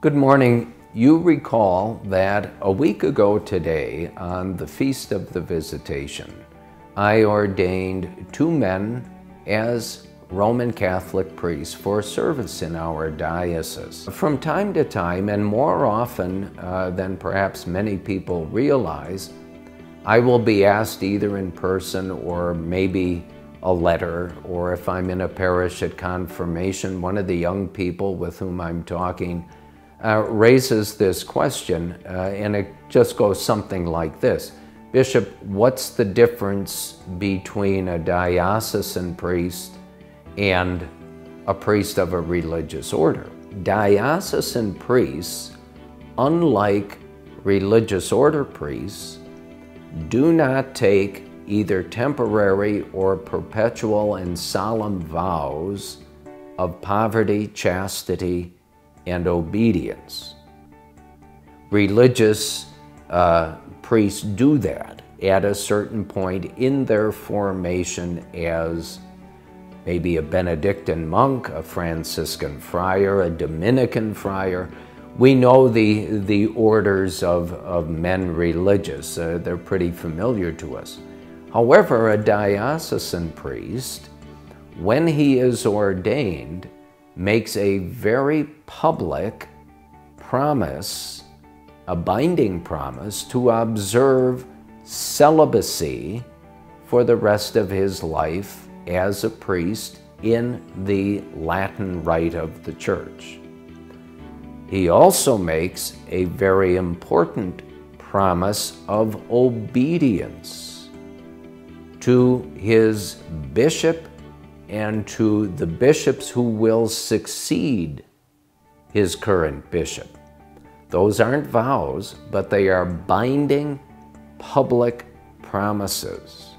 Good morning. You recall that a week ago today, on the Feast of the Visitation, I ordained two men as Roman Catholic priests for service in our diocese. From time to time, and more often than perhaps many people realize, I will be asked either in person or maybe a letter, or if I'm in a parish at confirmation, one of the young people with whom I'm talking raises this question, and it just goes something like this. Bishop, what's the difference between a diocesan priest and a priest of a religious order? Diocesan priests, unlike religious order priests, do not take either temporary or perpetual and solemn vows of poverty, chastity, and obedience. Religious priests do that at a certain point in their formation as maybe a Benedictine monk, a Franciscan friar, a Dominican friar. We know the orders of men religious. They're pretty familiar to us. However, a diocesan priest, when he is ordained, makes a very public promise, a binding promise, to observe celibacy for the rest of his life as a priest in the Latin rite of the Church. He also makes a very important promise of obedience to his bishop and to the bishops who will succeed his current bishop. Those aren't vows, but they are binding public promises.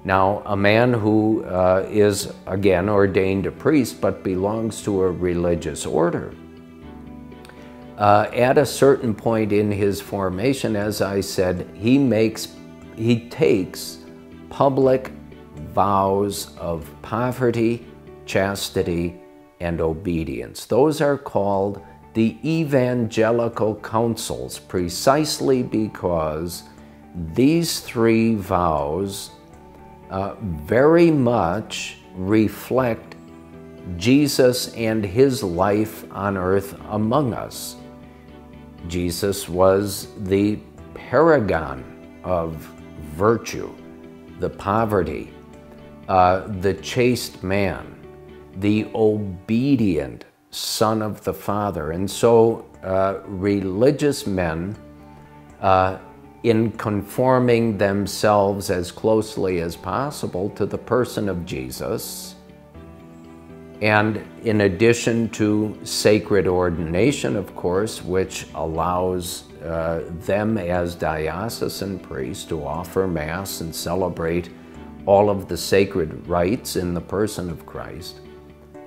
Now, a man who is, again, ordained a priest but belongs to a religious order, at a certain point in his formation, as I said, he takes public vows of poverty, chastity, and obedience. Those are called the evangelical counsels, precisely because these three vows very much reflect Jesus and his life on earth among us. Jesus was the paragon of virtue, the poverty, the chaste man, the obedient Son of the Father. And so religious men, in conforming themselves as closely as possible to the person of Jesus, and in addition to sacred ordination, of course, which allows them as diocesan priests to offer Mass and celebrate all of the sacred rites in the person of Christ,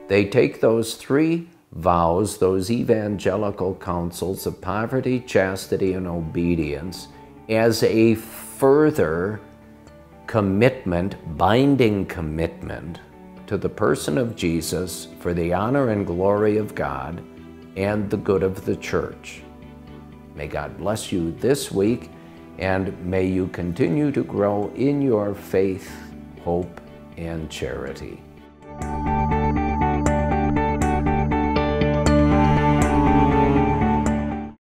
they take those three vows, those evangelical counsels of poverty, chastity, and obedience, as a further commitment, binding commitment, to the person of Jesus for the honor and glory of God and the good of the Church. May God bless you this week, and may you continue to grow in your faith, hope, and charity.